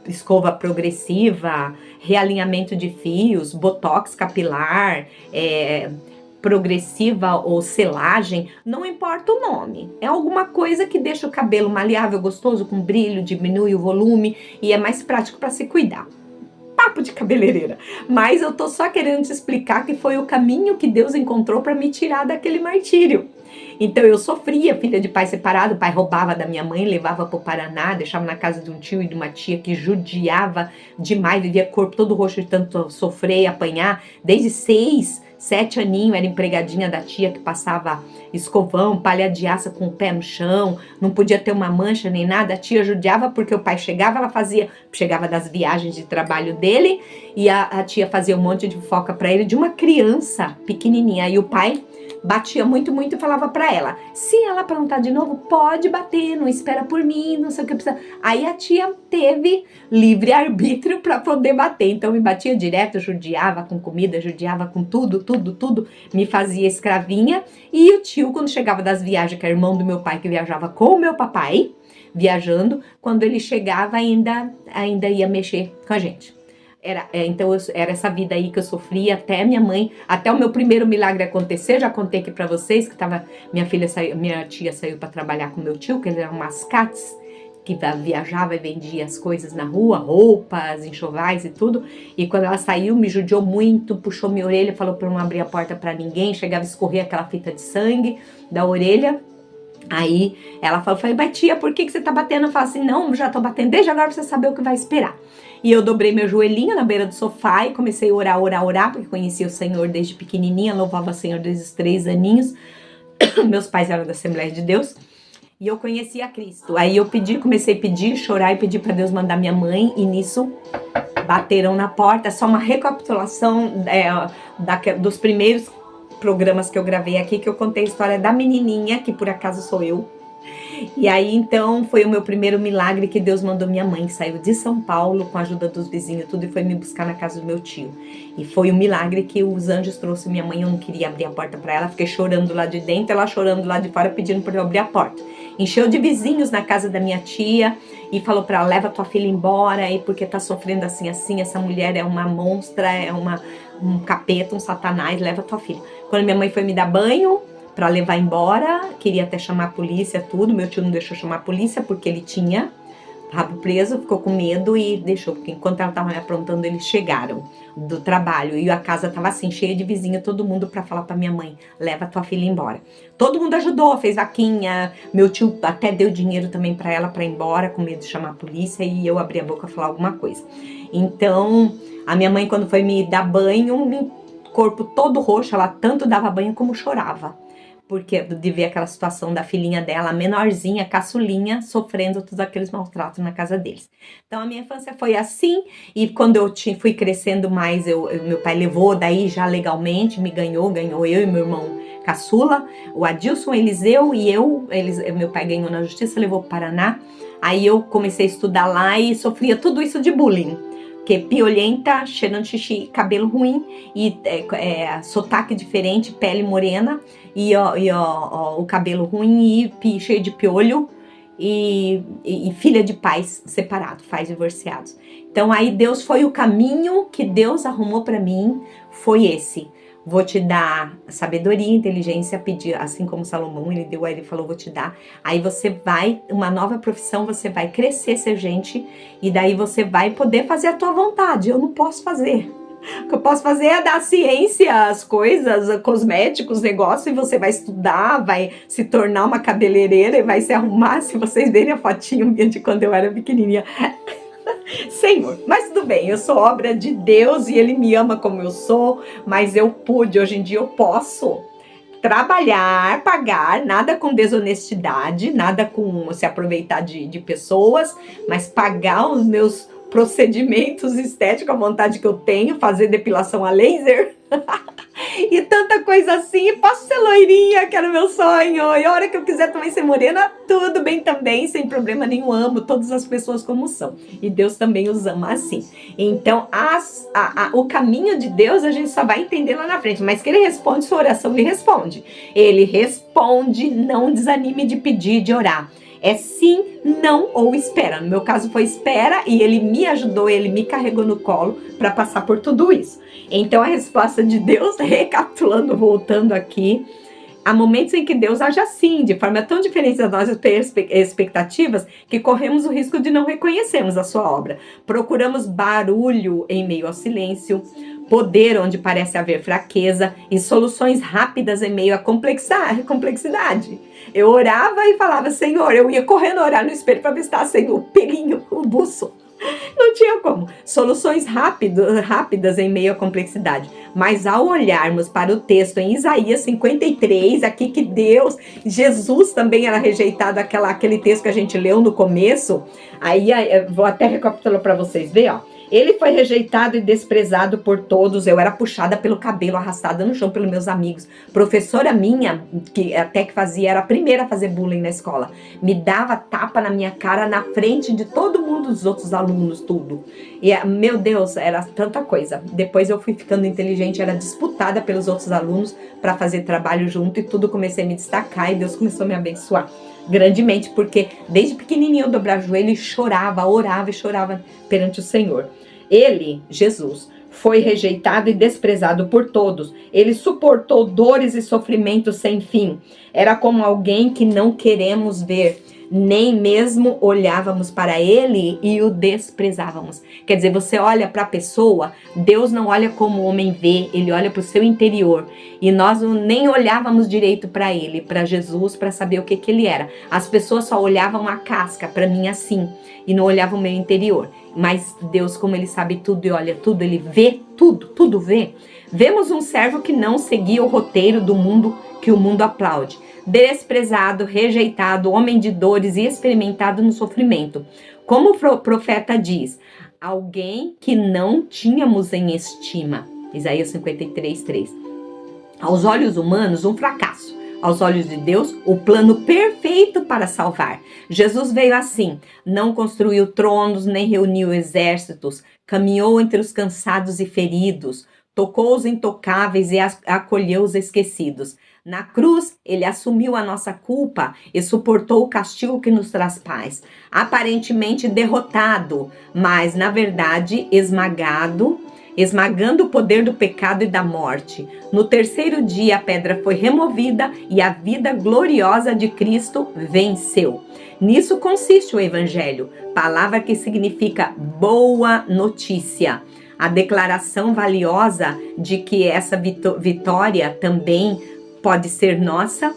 escova progressiva, realinhamento de fios, botox capilar, progressiva ou selagem, não importa o nome. É alguma coisa que deixa o cabelo maleável, gostoso, com brilho, diminui o volume e é mais prático para se cuidar. Papo de cabeleireira. Mas eu tô só querendo te explicar que foi o caminho que Deus encontrou para me tirar daquele martírio. Então eu sofria, filha de pai separado, o pai roubava da minha mãe, levava pro Paraná, deixava na casa de um tio e de uma tia que judiava demais, vivia corpo todo roxo de tanto sofrer e apanhar, desde 6, 7 aninhos, era empregadinha da tia que passava escovão, palha de aço com o pé no chão, não podia ter uma mancha nem nada, a tia judiava porque o pai chegava, chegava das viagens de trabalho dele e a tia fazia um monte de fofoca pra ele de uma criança pequenininha, aí o pai batia muito e falava pra ela, se ela aprontar de novo, pode bater, não espera por mim, não sei o que precisa. Aí a tia teve livre-arbítrio pra poder bater, então me batia direto, judiava com comida, judiava com tudo, me fazia escravinha. E o tio, quando chegava das viagens, que era irmão do meu pai, que viajava com o meu papai, viajando, quando ele chegava ainda ia mexer com a gente. Então era essa vida aí que eu sofria até minha mãe, até o meu primeiro milagre acontecer. Já contei aqui pra vocês que minha tia saiu pra trabalhar com meu tio, que eles eram mascates, que viajava e vendia as coisas na rua, roupas, enxovais e tudo. E quando ela saiu, me judiou muito, puxou minha orelha, falou pra eu não abrir a porta pra ninguém, chegava a escorrer aquela fita de sangue da orelha. Aí ela falou, mas tia, por que você tá batendo? Eu falei assim, não, já tô batendo desde agora pra você saber o que vai esperar. E eu dobrei meu joelhinho na beira do sofá e comecei a orar, porque conhecia o Senhor desde pequenininha, louvava o Senhor desde os 3 aninhos. Meus pais eram da Assembleia de Deus e eu conhecia Cristo. Aí eu comecei a pedir, chorar e pedir para Deus mandar minha mãe, e nisso bateram na porta. Só uma recapitulação dos primeiros programas que eu gravei aqui, que eu contei a história da menininha, que por acaso sou eu. E aí, então, foi o meu primeiro milagre que Deus mandou minha mãe, que saiu de São Paulo com a ajuda dos vizinhos, tudo, e foi me buscar na casa do meu tio. E foi um milagre que os anjos trouxeram minha mãe. Eu não queria abrir a porta para ela, fiquei chorando lá de dentro, ela chorando lá de fora, pedindo para eu abrir a porta. Encheu de vizinhos na casa da minha tia e falou para ela, leva tua filha embora aí, porque tá sofrendo assim, essa mulher é uma monstra, é um capeta, um satanás, leva tua filha. Quando minha mãe foi me dar banho para levar embora, queria até chamar a polícia, tudo, meu tio não deixou chamar a polícia porque ele tinha rabo preso, ficou com medo e deixou, porque enquanto ela tava me aprontando, eles chegaram do trabalho e a casa tava assim, cheia de vizinha, todo mundo para falar para minha mãe, leva tua filha embora. Todo mundo ajudou, fez vaquinha, meu tio até deu dinheiro também para ela para ir embora, com medo de chamar a polícia, e eu abri a boca falar alguma coisa. Então, a minha mãe, quando foi me dar banho, corpo todo roxo, ela tanto dava banho como chorava, porque de ver aquela situação da filhinha dela, menorzinha, caçulinha, sofrendo todos aqueles maltratos na casa deles. Então a minha infância foi assim, e quando eu fui crescendo mais, meu pai levou daí já legalmente, me ganhou eu e meu irmão caçula, o Adilson, Eliseu e meu pai ganhou na justiça, levou para o Paraná. Aí eu comecei a estudar lá e sofria tudo isso de bullying. Que piolenta, cheirando xixi, cabelo ruim, e sotaque diferente, pele morena, e o cabelo ruim e cheio de piolho, e filha de pais separados, pais divorciados. Então aí Deus foi o caminho que Deus arrumou para mim, foi esse. Vou te dar sabedoria, inteligência, pedir, assim como Salomão, ele falou, vou te dar. Aí você vai, uma nova profissão, você vai crescer, ser gente, e daí você vai poder fazer a tua vontade. Eu não posso fazer. O que eu posso fazer é dar ciência, as coisas, cosméticos, negócio, e você vai estudar, vai se tornar uma cabeleireira e vai se arrumar. Se vocês verem a fotinho minha de quando eu era pequenininha, Senhor, mas tudo bem, eu sou obra de Deus e Ele me ama como eu sou, mas hoje em dia eu posso trabalhar, pagar, nada com desonestidade, nada com se aproveitar de pessoas, mas pagar os meus procedimentos estéticos à vontade que eu tenho, fazer depilação a laser E tanta coisa assim, posso ser loirinha, que era o meu sonho, e a hora que eu quiser também ser morena, tudo bem também, sem problema nenhum, amo todas as pessoas como são, e Deus também os ama assim. Então, o caminho de Deus a gente só vai entender lá na frente, mas que Ele responde sua oração, Ele responde. Ele responde, não desanime de pedir, de orar. É sim, não ou espera. No meu caso foi espera, e Ele me ajudou, Ele me carregou no colo para passar por tudo isso. Então a resposta de Deus, recapitulando, voltando aqui, há momentos em que Deus age assim, de forma tão diferente das nossas expectativas, que corremos o risco de não reconhecermos a sua obra. Procuramos barulho em meio ao silêncio, poder onde parece haver fraqueza e soluções rápidas em meio à complexidade. Eu orava e falava, Senhor, eu ia correndo orar no espelho para ver se estava sem o pelinho, o buço. Não tinha como. Soluções rápidas em meio à complexidade. Mas ao olharmos para o texto em Isaías 53, aqui que Jesus também era rejeitado, aquele texto que a gente leu no começo. Aí vou até recapitular para vocês verem, ó. Ele foi rejeitado e desprezado por todos. Eu era puxada pelo cabelo, arrastada no chão pelos meus amigos. Professora minha, que era a primeira a fazer bullying na escola, me dava tapa na minha cara na frente de todo mundo, dos outros alunos, tudo. E, meu Deus, era tanta coisa. Depois eu fui ficando inteligente, era disputada pelos outros alunos para fazer trabalho junto e tudo. Comecei a me destacar e Deus começou a me abençoar grandemente, porque desde pequenininho eu dobrava o joelho e chorava, orava e chorava perante o Senhor. Ele, Jesus, foi rejeitado e desprezado por todos. Ele suportou dores e sofrimentos sem fim. Era como alguém que não queremos ver. Nem mesmo olhávamos para ele e o desprezávamos. Quer dizer, você olha para a pessoa, Deus não olha como o homem vê, ele olha para o seu interior. E nós nem olhávamos direito para ele, para Jesus, para saber o que ele era. As pessoas só olhavam a casca, para mim assim, e não olhavam o meu interior. Mas Deus, como ele sabe tudo e olha tudo, ele vê tudo, tudo vê. Vemos um servo que não seguia o roteiro do mundo que o mundo aplaude. Desprezado, rejeitado, homem de dores e experimentado no sofrimento. Como o profeta diz, alguém que não tínhamos em estima. Isaías 53, 3. Aos olhos humanos, um fracasso. Aos olhos de Deus, o plano perfeito para salvar. Jesus veio assim, não construiu tronos, nem reuniu exércitos, caminhou entre os cansados e feridos, tocou os intocáveis e acolheu os esquecidos. Na cruz, ele assumiu a nossa culpa e suportou o castigo que nos traz paz. Aparentemente derrotado, mas na verdade esmagando o poder do pecado e da morte. No terceiro dia, a pedra foi removida e a vida gloriosa de Cristo venceu. Nisso consiste o Evangelho, palavra que significa boa notícia. A declaração valiosa de que essa vitória também pode ser nossa.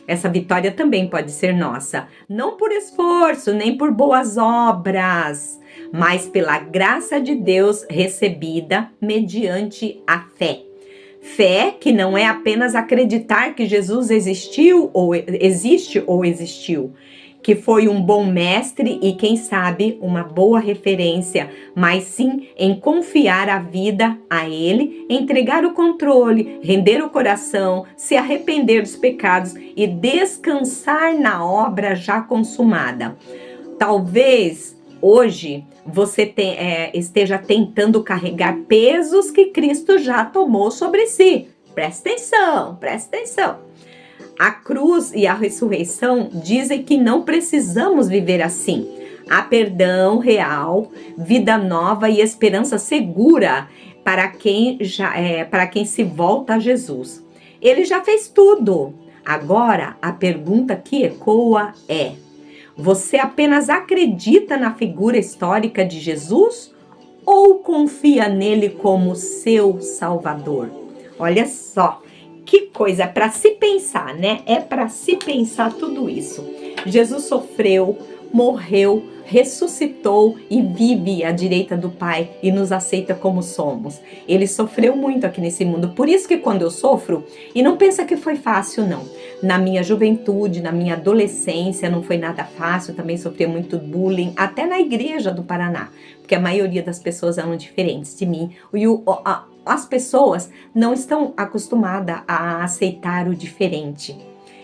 Essa vitória também pode ser nossa. Não por esforço, nem por boas obras, mas pela graça de Deus recebida mediante a fé. Fé que não é apenas acreditar que Jesus existe ou existiu, que foi um bom mestre e, quem sabe, uma boa referência, mas sim em confiar a vida a Ele, entregar o controle, render o coração, se arrepender dos pecados e descansar na obra já consumada. Talvez hoje você esteja tentando carregar pesos que Cristo já tomou sobre si. Presta atenção, presta atenção. A cruz e a ressurreição dizem que não precisamos viver assim. Há perdão real, vida nova e esperança segura para quem se volta a Jesus. Ele já fez tudo. Agora, a pergunta que ecoa é: você apenas acredita na figura histórica de Jesus ou confia nele como seu Salvador? Olha só. Que coisa, é para se pensar, né? É para se pensar tudo isso. Jesus sofreu, morreu, ressuscitou e vive à direita do Pai e nos aceita como somos. Ele sofreu muito aqui nesse mundo, por isso que quando eu sofro, e não pensa que foi fácil não, na minha juventude, na minha adolescência não foi nada fácil, também sofri muito bullying, até na igreja do Paraná, porque a maioria das pessoas eram diferentes de mim, as pessoas não estão acostumadas a aceitar o diferente.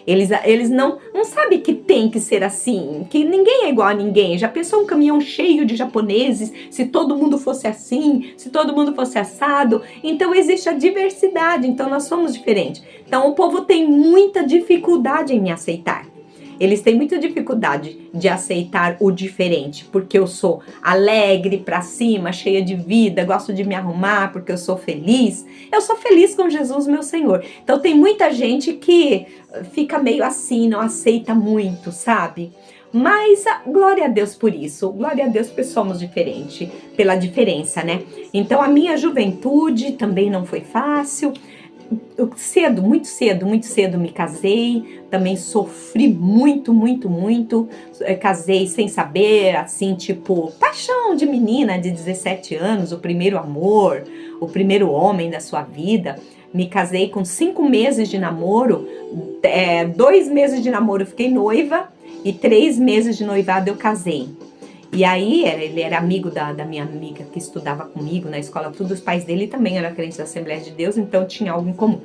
Eles não sabem que tem que ser assim, que ninguém é igual a ninguém. Já pensou um caminhão cheio de japoneses, se todo mundo fosse assim, se todo mundo fosse assado? Então existe a diversidade, então nós somos diferentes. Então o povo tem muita dificuldade em me aceitar. Eles têm muita dificuldade de aceitar o diferente, porque eu sou alegre, pra cima, cheia de vida, gosto de me arrumar porque eu sou feliz. Eu sou feliz com Jesus, meu Senhor. Então tem muita gente que fica meio assim, não aceita muito, sabe? Mas glória a Deus por isso, glória a Deus porque somos diferentes, pela diferença, né? Então a minha juventude também não foi fácil. Eu muito cedo me casei, também sofri muito, casei sem saber, assim, tipo, paixão de menina de 17 anos, o primeiro amor, o primeiro homem da sua vida. Me casei com 5 meses de namoro, 2 meses de namoro eu fiquei noiva e 3 meses de noivado eu casei. E aí, ele era amigo da minha amiga que estudava comigo na escola, tudo, os pais dele também eram crentes da Assembleia de Deus, então tinha algo em comum.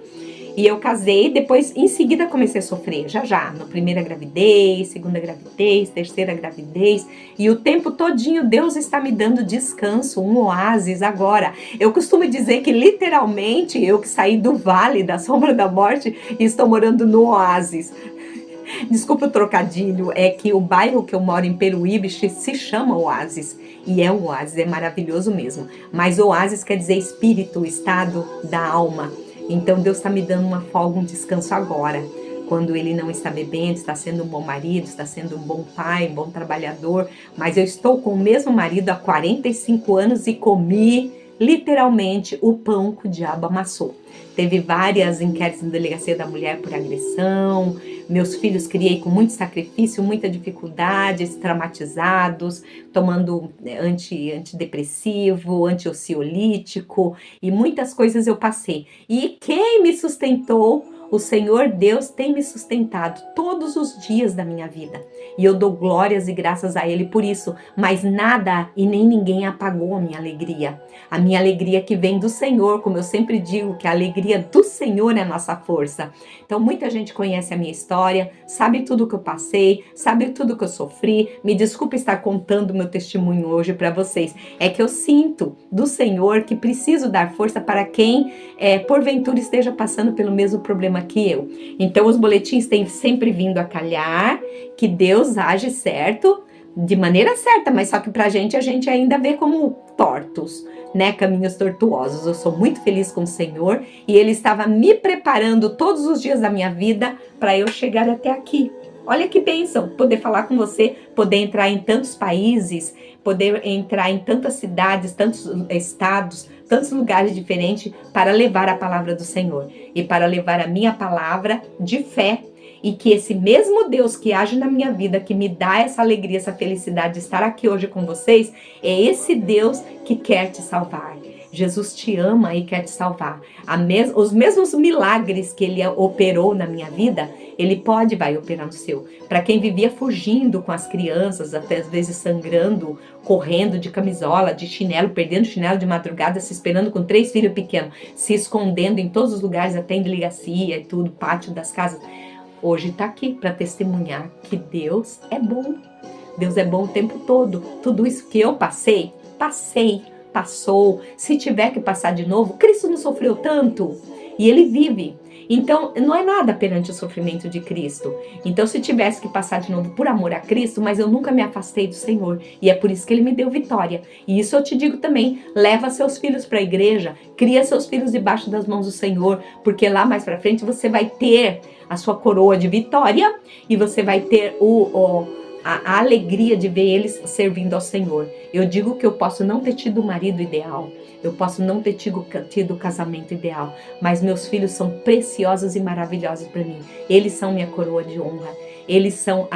E eu casei, depois, em seguida, comecei a sofrer, já, na primeira gravidez, segunda gravidez, terceira gravidez, e o tempo todinho Deus está me dando descanso, um oásis agora. Eu costumo dizer que, literalmente, eu que saí do vale da sombra da morte e estou morando no oásis. Desculpa o trocadilho, é que o bairro que eu moro em Peruíbe se chama Oásis, e é um oásis, é maravilhoso mesmo, mas oásis quer dizer espírito, estado da alma. Então Deus está me dando uma folga, um descanso agora, quando Ele não está bebendo, está sendo um bom marido, está sendo um bom pai, um bom trabalhador, mas eu estou com o mesmo marido há 45 anos e comi literalmente o pão que o diabo amassou. Teve várias inquéritos na Delegacia da Mulher por agressão, meus filhos criei com muito sacrifício, muita dificuldade, traumatizados, tomando antidepressivo, antiociolítico e muitas coisas eu passei. E quem me sustentou? O Senhor Deus tem me sustentado todos os dias da minha vida. E eu dou glórias e graças a Ele por isso. Mas nada e nem ninguém apagou a minha alegria. A minha alegria que vem do Senhor, como eu sempre digo, que a alegria do Senhor é a nossa força. Então muita gente conhece a minha história, sabe tudo que eu passei, sabe tudo que eu sofri. Me desculpe estar contando meu testemunho hoje para vocês. É que eu sinto do Senhor que preciso dar força para quem porventura esteja passando pelo mesmo problema que eu. Então os boletins têm sempre vindo a calhar, que Deus age certo, de maneira certa, mas só que pra gente, a gente ainda vê como tortos, né, caminhos tortuosos. Eu sou muito feliz com o Senhor e Ele estava me preparando todos os dias da minha vida para eu chegar até aqui. Olha que bênção, poder falar com você, poder entrar em tantos países, poder entrar em tantas cidades, tantos estados, tantos lugares diferentes para levar a palavra do Senhor e para levar a minha palavra de fé. E que esse mesmo Deus que age na minha vida, que me dá essa alegria, essa felicidade de estar aqui hoje com vocês, é esse Deus que quer te salvar. Jesus te ama e quer te salvar. Os mesmos milagres que Ele operou na minha vida, Ele vai operar no seu. Para quem vivia fugindo com as crianças, até às vezes sangrando, correndo de camisola, de chinelo, perdendo chinelo de madrugada, se esperando com 3 filhos pequenos, se escondendo em todos os lugares, até em delegacia e tudo, pátio das casas. Hoje está aqui para testemunhar que Deus é bom. Deus é bom o tempo todo. Tudo isso que eu passei, passou. Se tiver que passar de novo, Cristo não sofreu tanto e Ele vive. Então, não é nada perante o sofrimento de Cristo. Então, se tivesse que passar de novo por amor a Cristo, mas eu nunca me afastei do Senhor. E é por isso que Ele me deu vitória. E isso eu te digo também, leva seus filhos para a igreja, cria seus filhos debaixo das mãos do Senhor, porque lá mais para frente você vai ter a sua coroa de vitória e você vai ter a alegria de ver eles servindo ao Senhor. Eu digo que eu posso não ter tido o marido ideal, eu posso não ter tido o casamento ideal, mas meus filhos são preciosos e maravilhosos para mim. Eles são minha coroa de honra. Eles são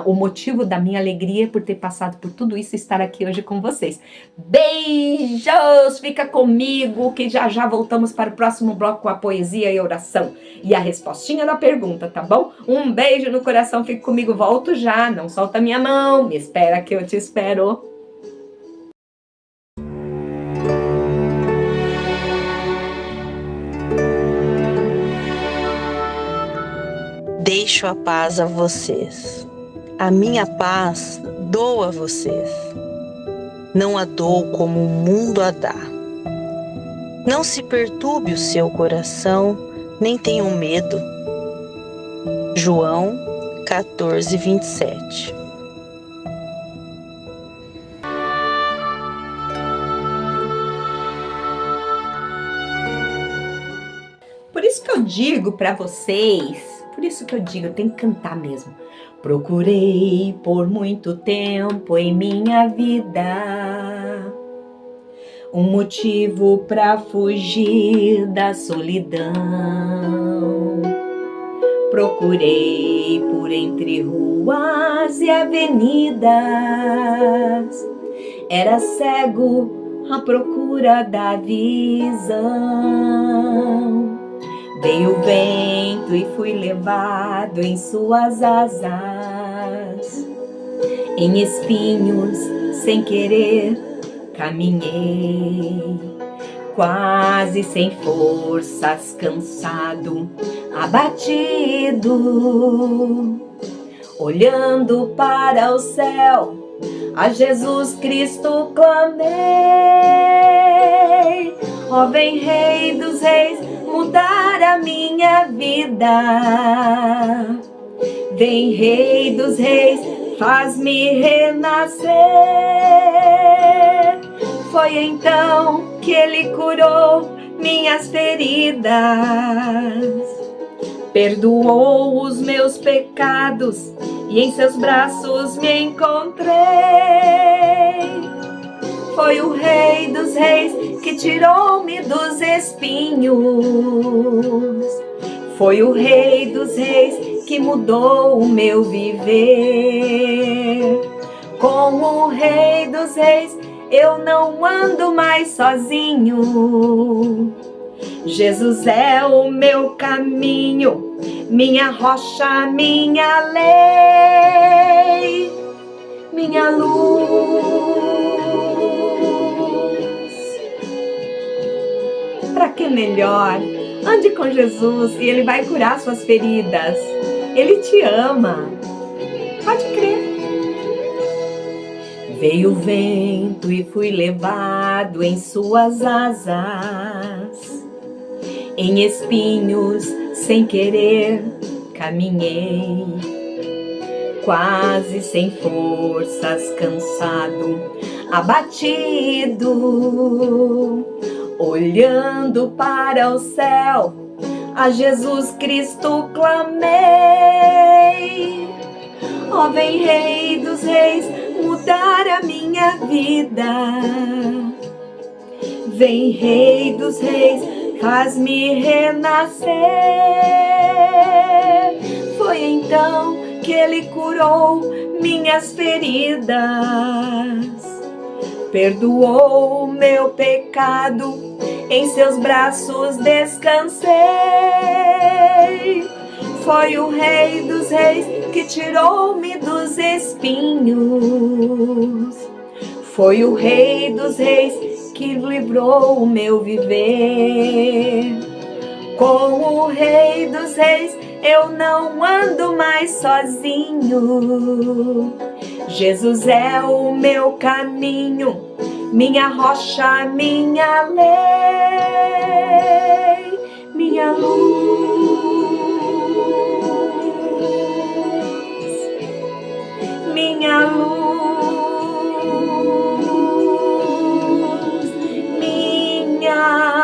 o motivo da minha alegria por ter passado por tudo isso e estar aqui hoje com vocês. Beijos! Fica comigo que já já voltamos para o próximo bloco com a poesia e a oração. E a respostinha da pergunta, tá bom? Um beijo no coração, fica comigo, volto já. Não solta minha mão, me espera que eu te espero.
Deixo a paz a vocês. A minha paz dou a vocês. Não a dou como o mundo a dá. Não se perturbe o seu coração, nem tenham medo. João 14:27.
Por isso que eu digo para vocês, por isso que eu digo, tem que cantar mesmo. Procurei por muito tempo em minha vida um motivo para fugir da solidão. Procurei por entre ruas e avenidas, era cego à procura da visão. Veio o vento e fui levado em suas asas. Em espinhos, sem querer, caminhei. Quase sem forças, cansado, abatido. Olhando para o céu, a Jesus Cristo clamei. Ó, vem Rei dos Reis, mudar a minha vida. Vem Rei dos Reis, faz-me renascer. Foi então que Ele curou minhas feridas, perdoou os meus pecados e em seus braços me encontrei. Foi o Rei dos Reis que tirou-me dos espinhos. Foi o Rei dos Reis que mudou o meu viver. Com o Rei dos Reis eu não ando mais sozinho. Jesus é o meu caminho, minha rocha, minha lei, minha luz. Para que melhor? Ande com Jesus e Ele vai curar suas feridas. Ele te ama. Pode crer. Veio o vento e fui levado em suas asas. Em espinhos, sem querer, caminhei. Quase sem forças, cansado, abatido. Olhando para o céu, a Jesus Cristo clamei. Ó, vem Rei dos Reis, mudar a minha vida. Vem Rei dos Reis, faz-me renascer. Foi então que Ele curou minhas feridas, perdoou o meu pecado, em seus braços descansei. Foi o Rei dos Reis que tirou-me dos espinhos. Foi o Rei dos Reis que livrou o meu viver. Com o Rei dos Reis eu não ando mais sozinho. Jesus é o meu caminho, minha rocha, minha lei, minha luz, minha luz, minha luz.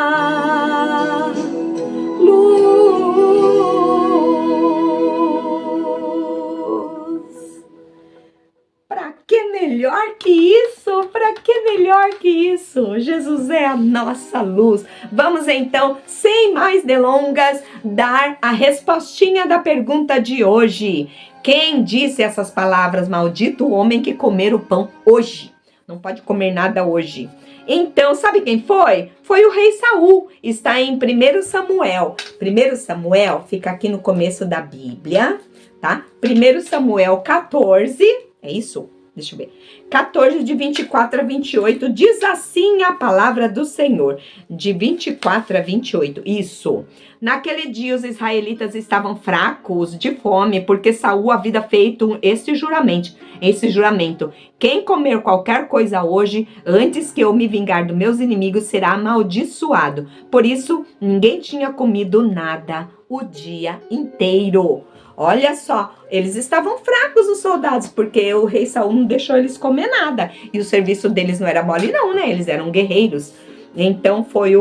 isso, Jesus é a nossa luz. Vamos então, sem mais delongas, dar a respostinha da pergunta de hoje. Quem disse essas palavras? Maldito o homem que comer o pão hoje. Não pode comer nada hoje. Então, sabe quem foi? Foi o rei Saul. Está em 1 Samuel. 1 Samuel fica aqui no começo da Bíblia, tá? 1 Samuel 14, é isso? Deixa eu ver. 14, de 24 a 28, diz assim a palavra do Senhor. De 24 a 28, isso. Naquele dia os israelitas estavam fracos de fome, porque Saul havia feito esse juramento. Quem comer qualquer coisa hoje, antes que eu me vingar dos meus inimigos, será amaldiçoado. Por isso, ninguém tinha comido nada o dia inteiro. Olha só, eles estavam fracos, os soldados, porque o rei Saul não deixou eles comer nada. E o serviço deles não era mole não, né? Eles eram guerreiros. Então foi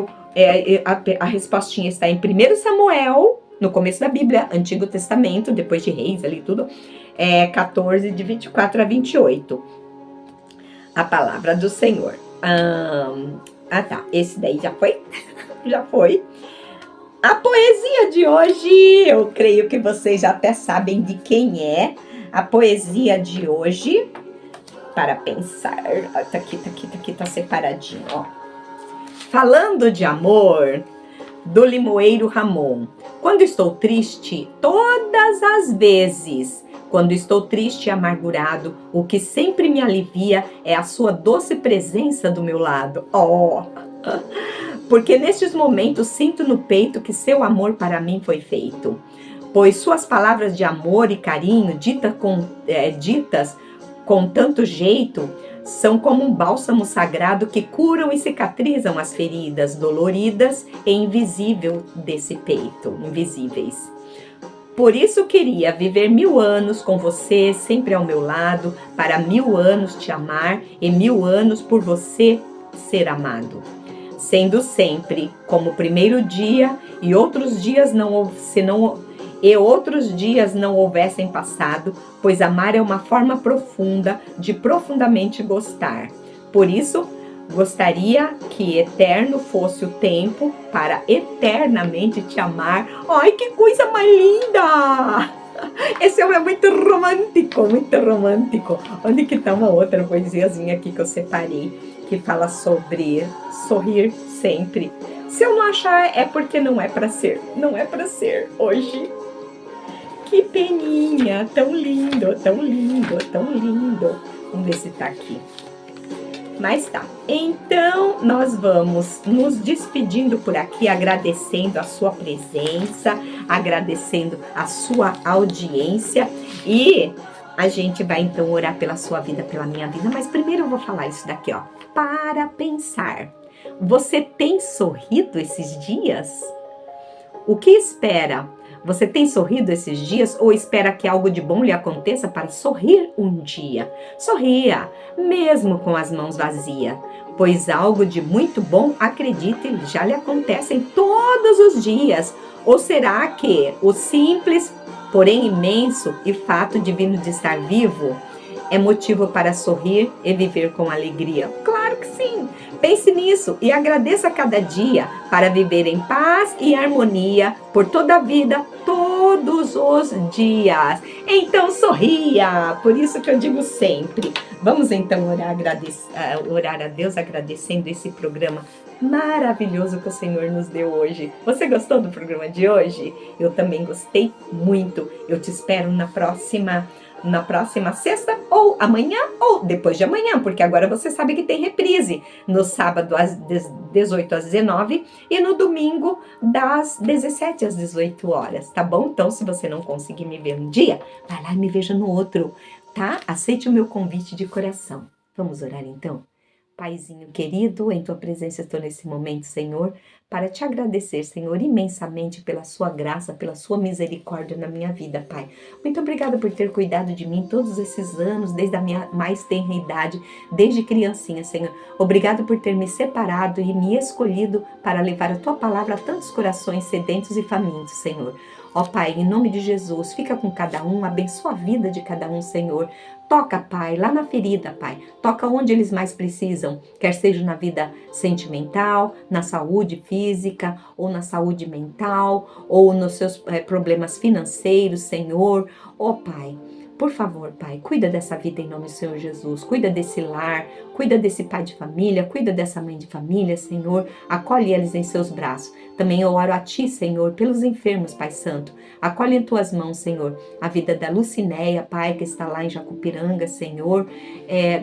a respostinha está em 1 Samuel, no começo da Bíblia, Antigo Testamento, depois de Reis ali tudo, 14, de 24 a 28. A palavra do Senhor. Tá, esse daí já foi? Já foi. A poesia de hoje, eu creio que vocês já até sabem de quem é. A poesia de hoje, para pensar, tá aqui, tá separadinho, ó. Falando de amor, do Limoeiro Ramon. Quando estou triste, todas as vezes, quando estou triste e amargurado, o que sempre me alivia é a sua doce presença do meu lado. Porque nestes momentos sinto no peito que seu amor para mim foi feito. Pois suas palavras de amor e carinho, ditas com tanto jeito, são como um bálsamo sagrado que curam e cicatrizam as feridas doloridas e invisíveis desse peito, invisíveis. Por isso queria viver 1000 anos com você, sempre ao meu lado, para 1000 anos te amar e 1000 anos por você ser amado. Sendo sempre como o primeiro dia e outros dias não houvessem passado, pois amar é uma forma profunda de profundamente gostar. Por isso, gostaria que eterno fosse o tempo para eternamente te amar. Ai, que coisa mais linda! Esse é muito romântico, muito romântico. Onde que tá uma outra poesiazinha aqui que eu separei? Que fala sobre sorrir sempre. Se eu não achar, é porque não é pra ser. Não é pra ser hoje. Que peninha, tão lindo, tão lindo, tão lindo. Vamos ver se tá aqui. Mas tá. Então, nós vamos nos despedindo por aqui, agradecendo a sua presença, agradecendo a sua audiência e a gente vai então orar pela sua vida, pela minha vida. Mas primeiro eu vou falar isso daqui, ó. Para pensar. Você tem sorrido esses dias? O que espera? Você tem sorrido esses dias ou espera que algo de bom lhe aconteça para sorrir um dia? Sorria, mesmo com as mãos vazias, pois algo de muito bom, acredite, já lhe acontece todos os dias. Ou será que o simples, porém imenso e fato divino de estar vivo é motivo para sorrir e viver com alegria? Claro que sim! Pense nisso e agradeça cada dia para viver em paz e harmonia por toda a vida, todos os dias. Então sorria, por isso que eu digo sempre. Vamos então orar a Deus agradecendo esse programa maravilhoso que o Senhor nos deu hoje. Você gostou do programa de hoje? Eu também gostei muito. Eu te espero na próxima sexta, ou amanhã, ou depois de amanhã, porque agora você sabe que tem reprise no sábado às 18 às 19 e no domingo das 17 às 18 horas, tá bom? Então, se você não conseguir me ver um dia, vai lá e me veja no outro, tá? Aceite o meu convite de coração. Vamos orar então? Paizinho querido, em tua presença estou nesse momento, Senhor, para te agradecer, Senhor, imensamente pela sua graça, pela sua misericórdia na minha vida, Pai. Muito obrigada por ter cuidado de mim todos esses anos, desde a minha mais tenra idade, desde criancinha, Senhor. Obrigado por ter me separado e me escolhido para levar a tua palavra a tantos corações sedentos e famintos, Senhor. Ó Pai, em nome de Jesus, fica com cada um, abençoa a vida de cada um, Senhor. Toca, Pai, lá na ferida, Pai. Toca onde eles mais precisam, quer seja na vida sentimental, na saúde física, ou na saúde mental, ou nos seus problemas financeiros, Senhor. Ó Pai, por favor, Pai, cuida dessa vida em nome do Senhor Jesus. Cuida desse lar, cuida desse pai de família, cuida dessa mãe de família, Senhor. Acolhe eles em seus braços. Também eu oro a Ti, Senhor, pelos enfermos, Pai Santo. Acolhe em Tuas mãos, Senhor, a vida da Lucinéia, Pai, que está lá em Jacupiranga, Senhor.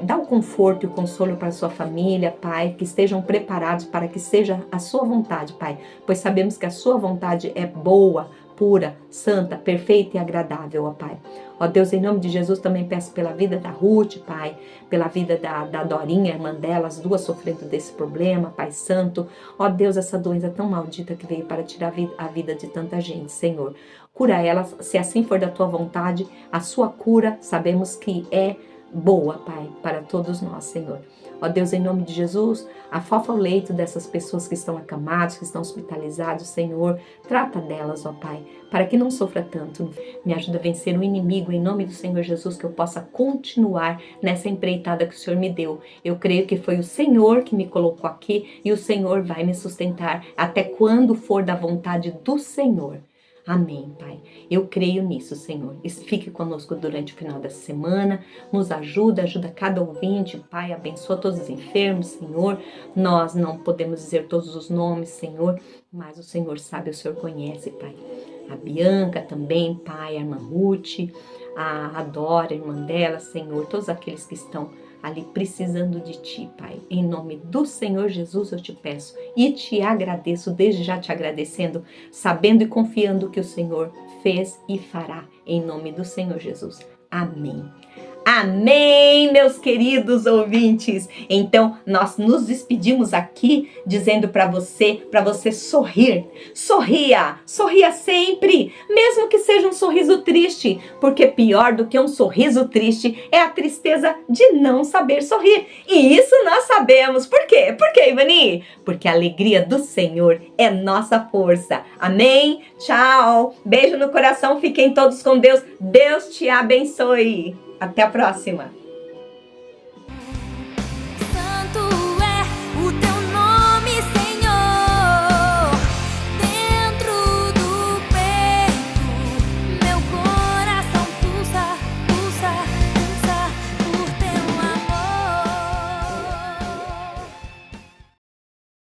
Dá o conforto e o consolo para a sua família, Pai, que estejam preparados para que seja a Sua vontade, Pai, pois sabemos que a Sua vontade é boa, pura, santa, perfeita e agradável, ó Pai. Ó Deus, em nome de Jesus, também peço pela vida da Ruth, Pai, pela vida da Dorinha, irmã dela, as duas sofrendo desse problema, Pai Santo. Ó Deus, essa doença tão maldita que veio para tirar a vida de tanta gente, Senhor. Cura elas, se assim for da Tua vontade, a Sua cura sabemos que é boa, Pai, para todos nós, Senhor. Ó Deus, em nome de Jesus, afofa o leito dessas pessoas que estão acamadas, que estão hospitalizados, Senhor. Trata delas, ó Pai, para que não sofra tanto. Me ajuda a vencer o inimigo, em nome do Senhor Jesus, que eu possa continuar nessa empreitada que o Senhor me deu. Eu creio que foi o Senhor que me colocou aqui e o Senhor vai me sustentar até quando for da vontade do Senhor. Amém, Pai. Eu creio nisso, Senhor. Fique conosco durante o final dessa semana. Nos ajuda cada ouvinte, Pai. Abençoa todos os enfermos, Senhor. Nós não podemos dizer todos os nomes, Senhor, mas o Senhor sabe, o Senhor conhece, Pai. A Bianca também, Pai. A irmã Ruth, a Dora, a irmã dela, Senhor. Todos aqueles que estão ali precisando de Ti, Pai. Em nome do Senhor Jesus eu te peço e te agradeço, desde já te agradecendo, sabendo e confiando que o Senhor fez e fará. Em nome do Senhor Jesus. Amém. Amém, meus queridos ouvintes. Então, nós nos despedimos aqui dizendo para você sorrir. Sorria sempre, mesmo que seja um sorriso triste, porque pior do que um sorriso triste é a tristeza de não saber sorrir. E isso nós sabemos. Por quê? Por quê, Ivani? Porque a alegria do Senhor é nossa força. Amém? Tchau. Beijo no coração. Fiquem todos com Deus. Deus te abençoe. Até a próxima!